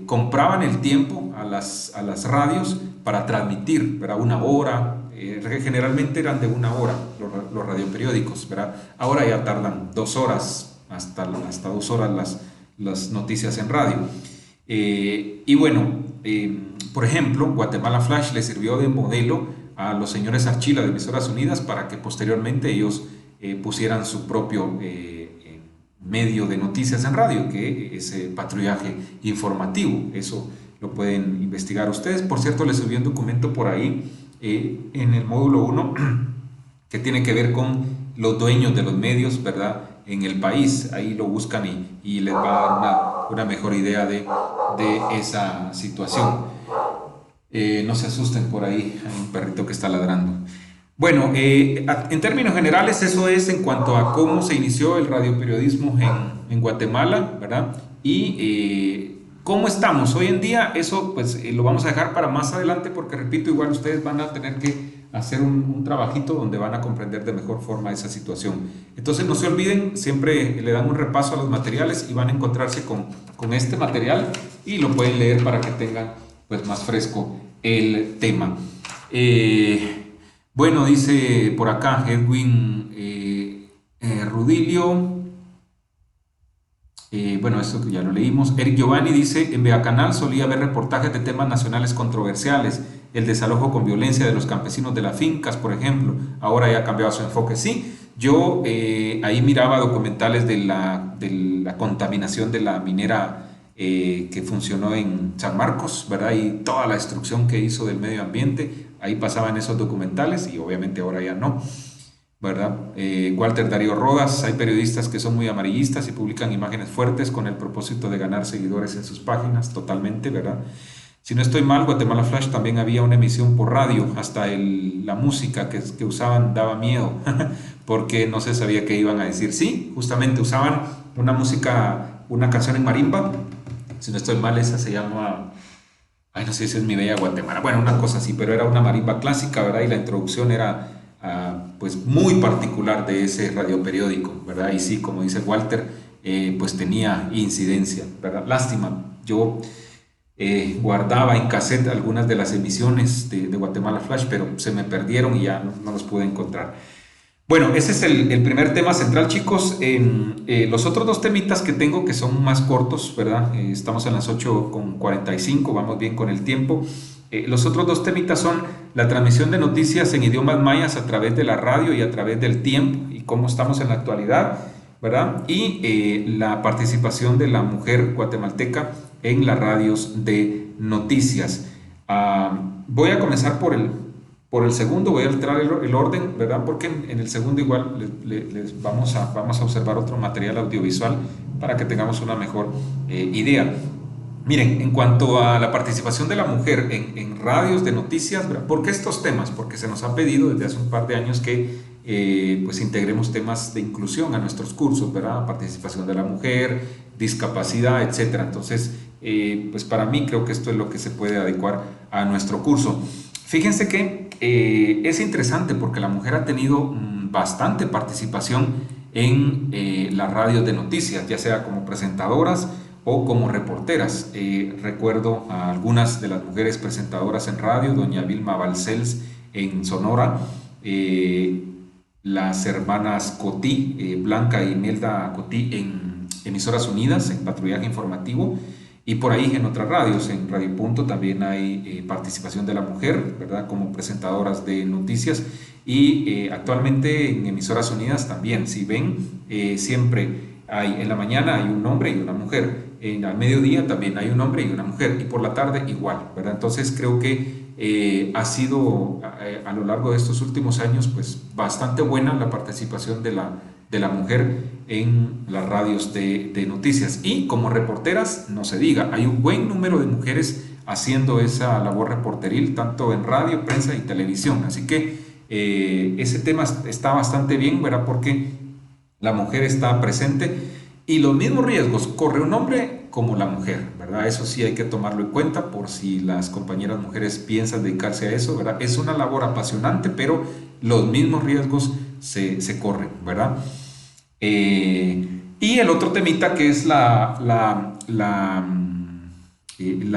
compraban el tiempo a las radios para transmitir, ¿verdad? Una hora, generalmente eran de una hora los radioperiódicos, ¿verdad? Ahora ya tardan 2 horas, hasta 2 horas las noticias en radio. Y bueno, por ejemplo, Guatemala Flash le sirvió de modelo a los señores Archila de Emisoras Unidas para que posteriormente ellos pusieran su propio medio de noticias en radio, que es patrullaje informativo. Eso lo pueden investigar ustedes. Por cierto, les subí un documento por ahí en el módulo 1 que tiene que ver con los dueños de los medios, ¿verdad?, en el país. Ahí lo buscan y les va a dar una mejor idea de esa situación. No se asusten por ahí, hay un perrito que está ladrando. Bueno, en términos generales eso es en cuanto a cómo se inició el radioperiodismo en Guatemala, ¿verdad? Y cómo estamos hoy en día, eso pues lo vamos a dejar para más adelante porque, repito, igual ustedes van a tener que hacer un trabajito donde van a comprender de mejor forma esa situación. Entonces no se olviden, siempre le dan un repaso a los materiales y van a encontrarse con este material y lo pueden leer para que tengan pues más fresco el tema. Bueno, dice por acá Edwin Rudilio. Bueno, esto ya lo leímos. Eric Giovanni dice, en Beacanal solía haber reportajes de temas nacionales controversiales, el desalojo con violencia de los campesinos de las fincas, por ejemplo. Ahora ya ha cambiado su enfoque. Sí, yo ahí miraba documentales de la contaminación de la minera que funcionó en San Marcos, ¿verdad? Y toda la destrucción que hizo del medio ambiente. Ahí pasaban esos documentales y obviamente ahora ya no, ¿verdad? Walter Darío Rodas, hay periodistas que son muy amarillistas y publican imágenes fuertes con el propósito de ganar seguidores en sus páginas, totalmente, ¿verdad? Si no estoy mal, Guatemala Flash también había una emisión por radio, hasta la música que usaban daba miedo, porque no se sabía qué iban a decir. Sí, justamente usaban una música, una canción en marimba, si no estoy mal, esa se llama, ay, no sé si es Mi Bella Guatemala, bueno, una cosa así, pero era una marimba clásica, ¿verdad? Y la introducción era pues muy particular de ese radioperiódico, ¿verdad? Y sí, como dice Walter, pues tenía incidencia, ¿verdad? Lástima, yo guardaba en cassette algunas de las emisiones de Guatemala Flash, pero se me perdieron y ya no los pude encontrar. Bueno, ese es el primer tema central, chicos. Los otros dos temitas que tengo, que son más cortos, ¿verdad? Estamos en las 8:45, vamos bien con el tiempo. Los otros dos temitas son la transmisión de noticias en idiomas mayas a través de la radio y a través del tiempo y cómo estamos en la actualidad, ¿verdad? Y la participación de la mujer guatemalteca en las radios de noticias. Voy a comenzar por el segundo, voy a alterar el orden, ¿verdad? Porque en el segundo igual les vamos a observar otro material audiovisual para que tengamos una mejor idea. Miren, en cuanto a la participación de la mujer en radios de noticias, ¿verdad? ¿Por qué estos temas? Porque se nos ha pedido desde hace un par de años que pues integremos temas de inclusión a nuestros cursos, ¿verdad? Participación de la mujer, discapacidad, etc. Entonces, pues para mí creo que esto es lo que se puede adecuar a nuestro curso. Fíjense que es interesante porque la mujer ha tenido bastante participación en las radios de noticias, ya sea como presentadoras o como reporteras. Recuerdo a algunas de las mujeres presentadoras en radio, doña Vilma Balcells en Sonora, las hermanas Cotí, Blanca y Imelda Cotí en Emisoras Unidas, en patrullaje informativo, y por ahí en otras radios, en Radio Punto también hay participación de la mujer, ¿verdad? Como presentadoras de noticias, y actualmente en Emisoras Unidas también, si ven, siempre hay, en la mañana hay un hombre y una mujer, al mediodía también hay un hombre y una mujer, y por la tarde igual, ¿verdad? Entonces creo que ha sido a lo largo de estos últimos años pues bastante buena la participación de la mujer en las radios de noticias, y como reporteras no se diga, hay un buen número de mujeres haciendo esa labor reporteril tanto en radio, prensa y televisión, así que ese tema está bastante bien, ¿verdad? Porque la mujer está presente y los mismos riesgos corre un hombre como la mujer, ¿verdad? Eso sí hay que tomarlo en cuenta por si las compañeras mujeres piensan dedicarse a eso, ¿verdad? Es una labor apasionante, pero los mismos riesgos se corren, ¿verdad? Y el otro temita que es la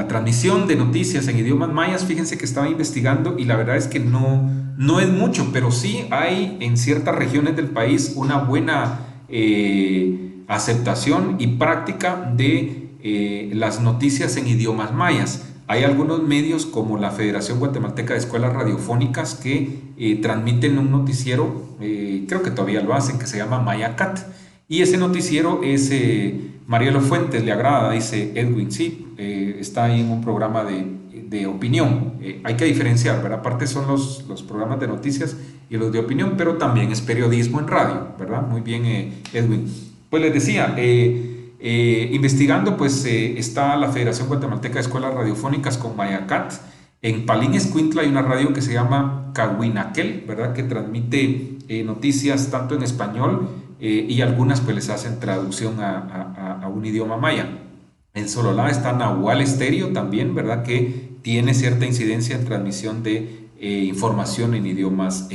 transmisión de noticias en idiomas mayas, fíjense que estaba investigando y la verdad es que no es mucho, pero sí hay en ciertas regiones del país una buena aceptación y práctica de las noticias en idiomas mayas. Hay algunos medios como la Federación Guatemalteca de Escuelas Radiofónicas que transmiten un noticiero, creo que todavía lo hacen, que se llama Mayacat. Y ese noticiero es Marielo Fuentes, le agrada, dice Edwin, sí, está ahí en un programa de opinión. Hay que diferenciar, ¿verdad? Aparte son los programas de noticias y los de opinión, pero también es periodismo en radio, ¿verdad? Muy bien, Edwin. Pues les decía, investigando, pues está la Federación Guatemalteca de Escuelas Radiofónicas con Mayacat. En Palín Escuintla hay una radio que se llama Cahuinaquel, ¿verdad? Que transmite noticias tanto en español y algunas pues les hacen traducción a un idioma maya. En Sololá está Nahual Estéreo también, ¿verdad? Que tiene cierta incidencia en transmisión de información en idiomas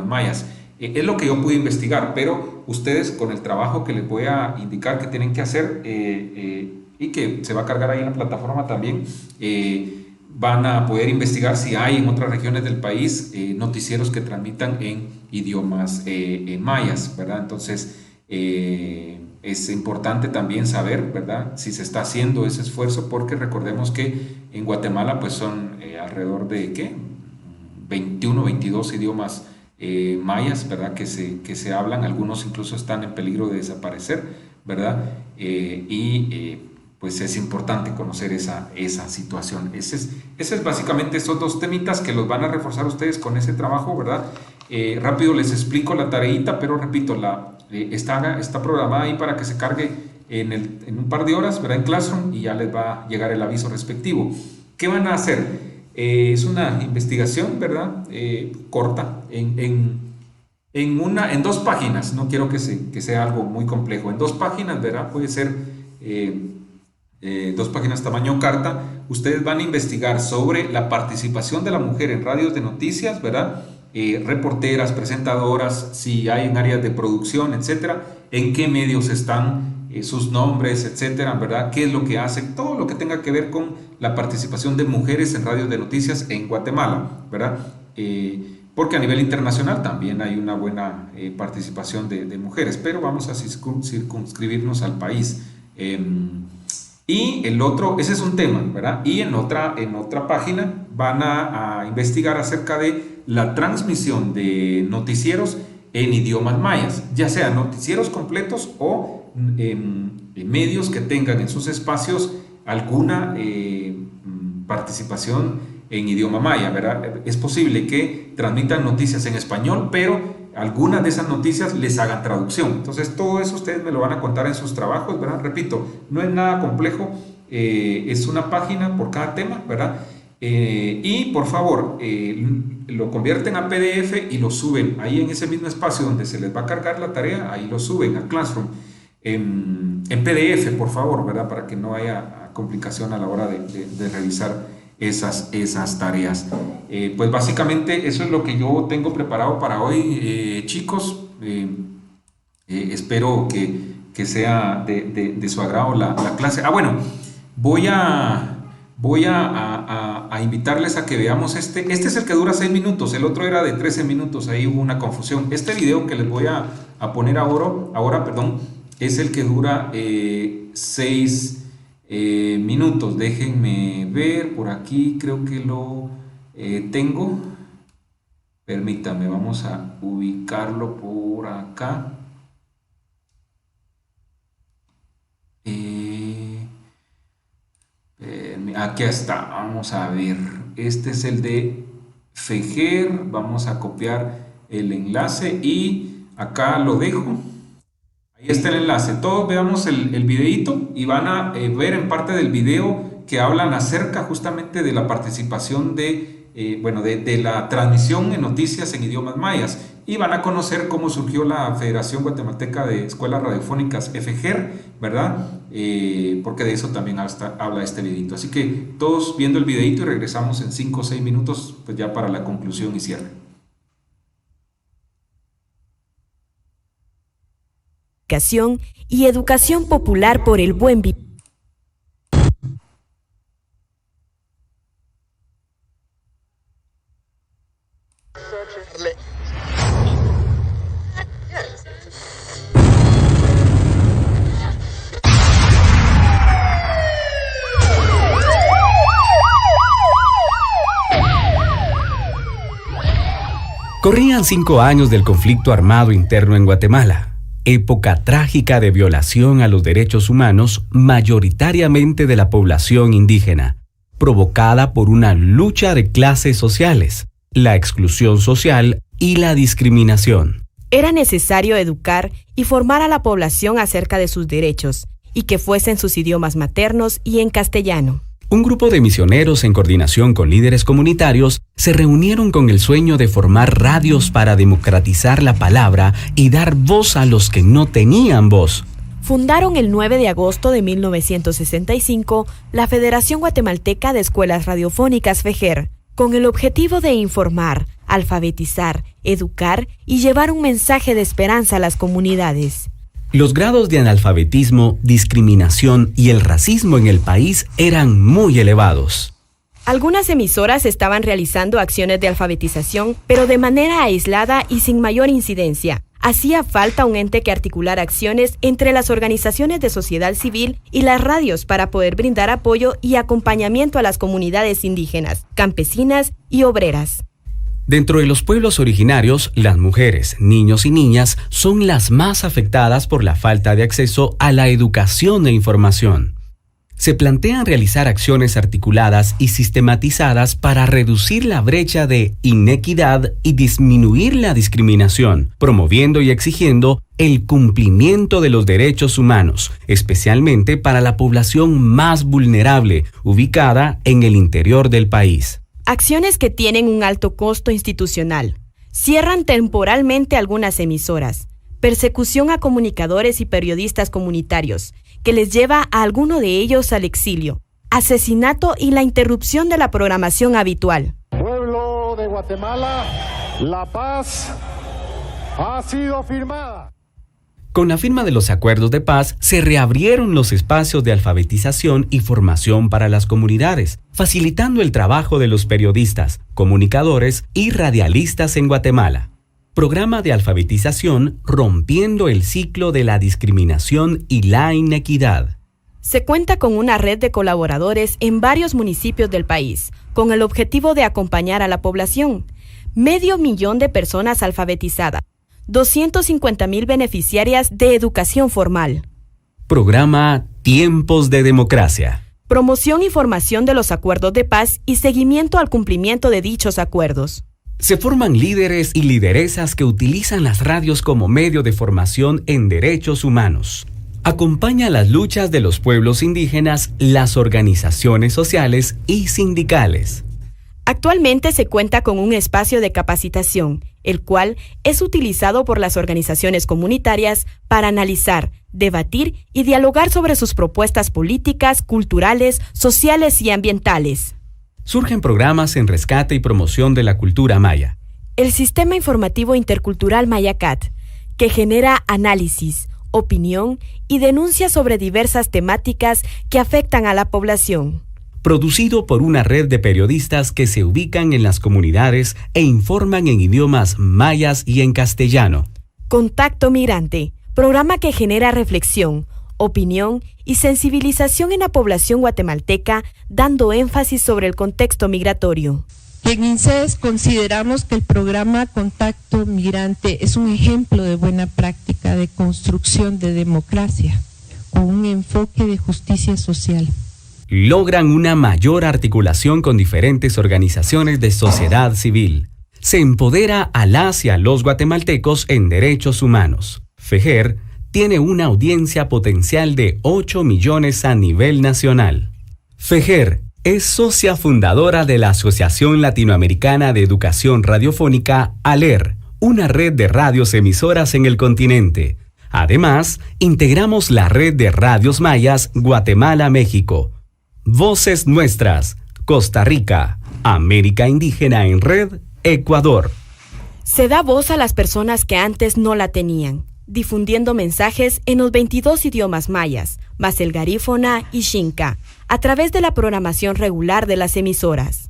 mayas. Es lo que yo pude investigar, pero ustedes con el trabajo que les voy a indicar que tienen que hacer y que se va a cargar ahí en la plataforma también, van a poder investigar si hay en otras regiones del país noticieros que transmitan en idiomas mayas, ¿verdad? Entonces es importante también saber, ¿verdad? Si se está haciendo ese esfuerzo, porque recordemos que en Guatemala pues son alrededor de ¿qué? 21, 22 idiomas mayas, ¿verdad? Que se hablan, algunos incluso están en peligro de desaparecer, ¿verdad? Pues es importante conocer esa situación. Ese es básicamente estos dos temitas que los van a reforzar ustedes con ese trabajo, ¿verdad? Rápido les explico la tareita, pero repito, está programada ahí para que se cargue en un par de horas, ¿verdad? En Classroom, y ya les va a llegar el aviso respectivo. ¿Qué van a hacer? Es una investigación, ¿verdad? Corta, en 2 páginas. No quiero que sea algo muy complejo. En 2 páginas, ¿verdad? Puede ser 2 páginas tamaño carta. Ustedes van a investigar sobre la participación de la mujer en radios de noticias, ¿verdad? Reporteras, presentadoras, si hay en áreas de producción, etcétera, en qué medios están, sus nombres, etcétera, ¿verdad? ¿Qué es lo que hacen? Todo lo que tenga que ver con la participación de mujeres en radios de noticias en Guatemala, ¿verdad? Porque a nivel internacional también hay una buena participación de mujeres, pero vamos a circunscribirnos al país. Y el otro, ese es un tema, ¿verdad? Y en otra página van a investigar acerca de la transmisión de noticieros en idiomas mayas, ya sea noticieros completos o medios que tengan en sus espacios alguna participación en idioma maya, ¿verdad? Es posible que transmitan noticias en español, pero algunas de esas noticias les hagan traducción. Entonces todo eso ustedes me lo van a contar en sus trabajos, ¿verdad? Repito, no es nada complejo, es una página por cada tema, ¿verdad? Y por favor, lo convierten a PDF y lo suben ahí en ese mismo espacio donde se les va a cargar la tarea, ahí lo suben a Classroom en PDF, por favor, ¿verdad? Para que no haya complicación a la hora de revisar esas tareas. Pues básicamente eso es lo que yo tengo preparado para hoy, chicos. Espero que sea de su agrado la clase. Bueno, voy a invitarles a que veamos este es el que dura 6 minutos, el otro era de 13 minutos, ahí hubo una confusión. Este video que les voy a poner ahora, es el que dura 6 minutos. Déjenme ver por aquí, creo que lo tengo. Permítanme, vamos a ubicarlo por acá. Aquí está, vamos a ver. Este es el de FEGER. Vamos a copiar el enlace y acá lo dejo. Ahí está el enlace. Todos veamos el videito y van a ver en parte del video que hablan acerca justamente de la participación de la transmisión en noticias en idiomas mayas, y van a conocer cómo surgió la Federación Guatemalteca de Escuelas Radiofónicas, FEGER, ¿verdad? Porque de eso también habla este videito. Así que todos viendo el videito y regresamos en 5 o 6 minutos pues ya para la conclusión y cierre. Y educación popular por el buen vivir. Corrían 5 años del conflicto armado interno en Guatemala, época trágica de violación a los derechos humanos mayoritariamente de la población indígena, provocada por una lucha de clases sociales, la exclusión social y la discriminación. Era necesario educar y formar a la población acerca de sus derechos, y que fuesen sus idiomas maternos y en castellano. Un grupo de misioneros en coordinación con líderes comunitarios se reunieron con el sueño de formar radios para democratizar la palabra y dar voz a los que no tenían voz. Fundaron el 9 de agosto de 1965 la Federación Guatemalteca de Escuelas Radiofónicas FEGER, con el objetivo de informar, alfabetizar, educar y llevar un mensaje de esperanza a las comunidades. Los grados de analfabetismo, discriminación y el racismo en el país eran muy elevados. Algunas emisoras estaban realizando acciones de alfabetización, pero de manera aislada y sin mayor incidencia. Hacía falta un ente que articulara acciones entre las organizaciones de sociedad civil y las radios para poder brindar apoyo y acompañamiento a las comunidades indígenas, campesinas y obreras. Dentro de los pueblos originarios, las mujeres, niños y niñas son las más afectadas por la falta de acceso a la educación e información. se plantean realizar acciones articuladas y sistematizadas para reducir la brecha de inequidad y disminuir la discriminación, promoviendo y exigiendo el cumplimiento de los derechos humanos, especialmente para la población más vulnerable, ubicada en el interior del país. Acciones que tienen un alto costo institucional. Cierran temporalmente algunas emisoras. Persecución a comunicadores y periodistas comunitarios, que les lleva a alguno de ellos al exilio. Asesinato y la interrupción de la programación habitual. Pueblo de Guatemala, la paz ha sido firmada. Con la firma de los acuerdos de paz, se reabrieron los espacios de alfabetización y formación para las comunidades, facilitando el trabajo de los periodistas, comunicadores y radialistas en Guatemala. Programa de alfabetización rompiendo el ciclo de la discriminación y la inequidad. Se cuenta con una red de colaboradores en varios municipios del país, con el objetivo de acompañar a la población. 500,000 de personas alfabetizadas. 250,000 beneficiarias de educación formal. Programa Tiempos de Democracia. Promoción y formación de los acuerdos de paz y seguimiento al cumplimiento de dichos acuerdos. Se forman líderes y lideresas que utilizan las radios como medio de formación en derechos humanos. Acompaña las luchas de los pueblos indígenas, las organizaciones sociales y sindicales. Actualmente se cuenta con un espacio de capacitación, el cual es utilizado por las organizaciones comunitarias para analizar, debatir y dialogar sobre sus propuestas políticas, culturales, sociales y ambientales. Surgen programas en rescate y promoción de la cultura maya. El Sistema Informativo Intercultural Mayacat, que genera análisis, opinión y denuncias sobre diversas temáticas que afectan a la población. Producido por una red de periodistas que se ubican en las comunidades e informan en idiomas mayas y en castellano. Contacto Migrante, programa que genera reflexión, opinión y sensibilización en la población guatemalteca, dando énfasis sobre el contexto migratorio. En INCES consideramos que el programa Contacto Migrante es un ejemplo de buena práctica de construcción de democracia, con un enfoque de justicia social. Logran una mayor articulación con diferentes organizaciones de sociedad civil. Se empodera a las y a los guatemaltecos en derechos humanos. FEJER tiene una audiencia potencial de 8 millones a nivel nacional. FEJER es socia fundadora de la Asociación Latinoamericana de Educación Radiofónica, ALER, una red de radios emisoras en el continente. Además, integramos la red de radios mayas Guatemala-México. Voces Nuestras, Costa Rica, América Indígena en Red, Ecuador. Se da voz a las personas que antes no la tenían, difundiendo mensajes en los 22 idiomas mayas, más el garífona y xinca, a través de la programación regular de las emisoras.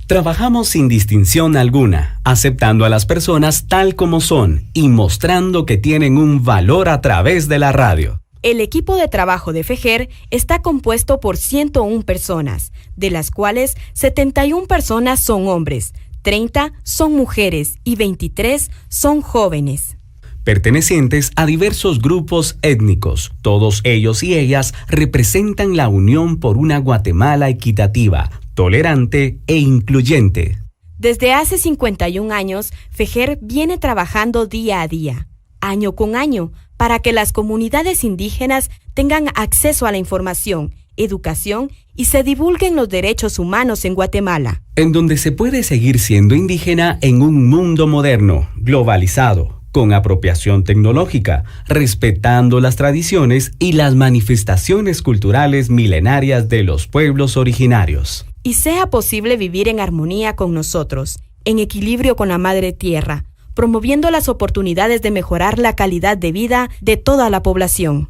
Trabajamos sin distinción alguna, aceptando a las personas tal como son y mostrando que tienen un valor a través de la radio. El equipo de trabajo de FEJER está compuesto por 101 personas, de las cuales 71 personas son hombres, 30 son mujeres y 23 son jóvenes. Pertenecientes a diversos grupos étnicos, todos ellos y ellas representan la unión por una Guatemala equitativa, tolerante e incluyente. Desde hace 51 años, FEJER viene trabajando día a día, año con año, para que las comunidades indígenas tengan acceso a la información, educación y se divulguen los derechos humanos en Guatemala. En donde se puede seguir siendo indígena en un mundo moderno, globalizado, con apropiación tecnológica, respetando las tradiciones y las manifestaciones culturales milenarias de los pueblos originarios. Y sea posible vivir en armonía con nosotros, en equilibrio con la Madre Tierra, promoviendo las oportunidades de mejorar la calidad de vida de toda la población.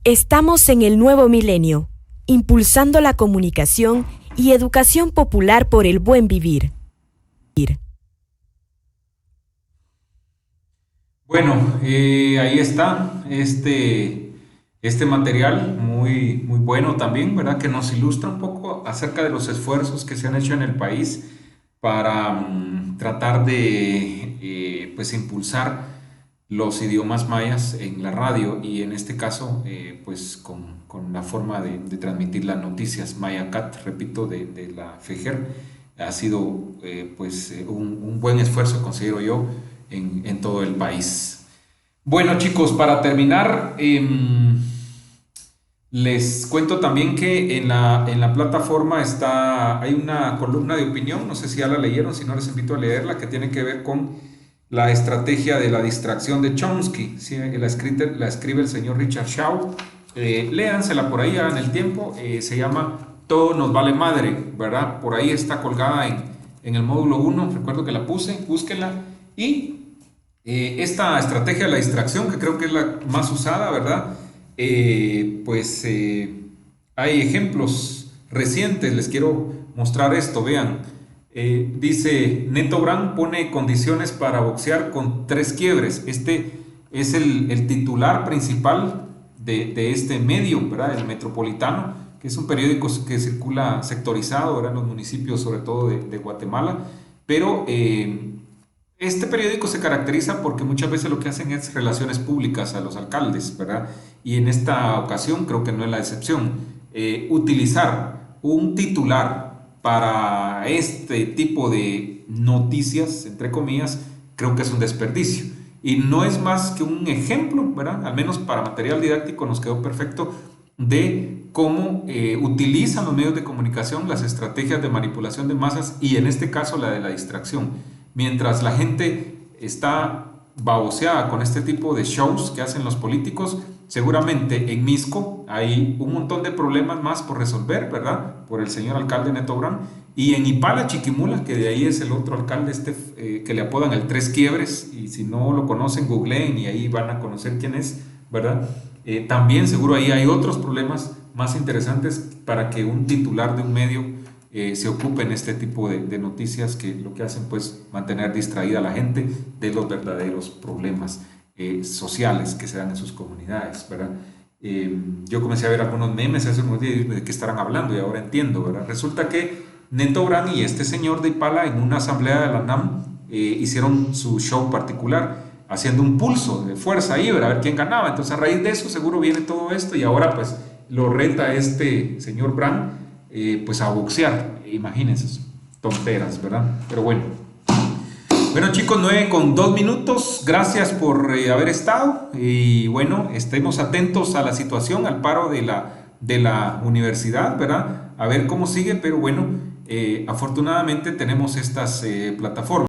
Estamos en el nuevo milenio, impulsando la comunicación y educación popular por el buen vivir. Bueno, ahí está este material muy muy bueno también, ¿verdad? Que nos ilustra un poco acerca de los esfuerzos que se han hecho en el país para tratar de pues impulsar los idiomas mayas en la radio y en este caso pues con la forma de transmitir las noticias Mayacat, repito, de la FEJER. Ha sido un buen esfuerzo, considero yo, en todo el país. Bueno, chicos, para terminar, les cuento también que en la plataforma hay una columna de opinión, no sé si ya la leyeron, si no les invito a leerla, que tiene que ver con la estrategia de la distracción de Chomsky. ¿Sí? La escribe el señor Richard Shaw. Léansela por ahí, hagan el tiempo. Se llama Todo nos vale madre, ¿verdad? Por ahí está colgada en el módulo 1, recuerdo que la puse, búsquenla. Y esta estrategia de la distracción, que creo que es la más usada, ¿verdad? Hay ejemplos recientes, les quiero mostrar esto, vean. Dice, Neto Brand pone condiciones para boxear con 3 quiebres. Este es el titular principal de este medio, ¿verdad? El Metropolitano, que es un periódico que circula sectorizado, ¿verdad? En los municipios, sobre todo de Guatemala. Pero este periódico se caracteriza porque muchas veces lo que hacen es relaciones públicas a los alcaldes, ¿verdad? Y en esta ocasión creo que no es la excepción. Utilizar un titular para este tipo de noticias, entre comillas, creo que es un desperdicio. Y no es más que un ejemplo, ¿verdad? Al menos para material didáctico nos quedó perfecto de cómo utilizan los medios de comunicación las estrategias de manipulación de masas y en este caso la de la distracción. Mientras la gente está baboseada con este tipo de shows que hacen los políticos, seguramente en Misco hay un montón de problemas más por resolver, ¿verdad? Por el señor alcalde Neto Brand. Y en Ipala, Chiquimula, que de ahí es el otro alcalde que le apodan el 3 quiebres, y si no lo conocen, googleen y ahí van a conocer quién es, ¿verdad? También seguro ahí hay otros problemas más interesantes para que un titular de un medio se ocupe en este tipo de noticias que lo que hacen pues mantener distraída a la gente de los verdaderos problemas sociales que se dan en sus comunidades, ¿verdad? Yo comencé a ver algunos memes hace unos días de qué estarán hablando y ahora entiendo, ¿verdad? Resulta que Neto Brand y este señor de Ipala en una asamblea de la NAM hicieron su show particular haciendo un pulso de fuerza ahí, ¿verdad? A ver quién ganaba. Entonces a raíz de eso seguro viene todo esto y ahora pues lo reta este señor Brand pues a boxear. Imagínense, tonteras, ¿verdad? Pero bueno. Bueno chicos, 9:02. Gracias por haber estado y bueno, estemos atentos a la situación, al paro de la universidad, ¿verdad? A ver cómo sigue, pero bueno, afortunadamente tenemos estas plataformas.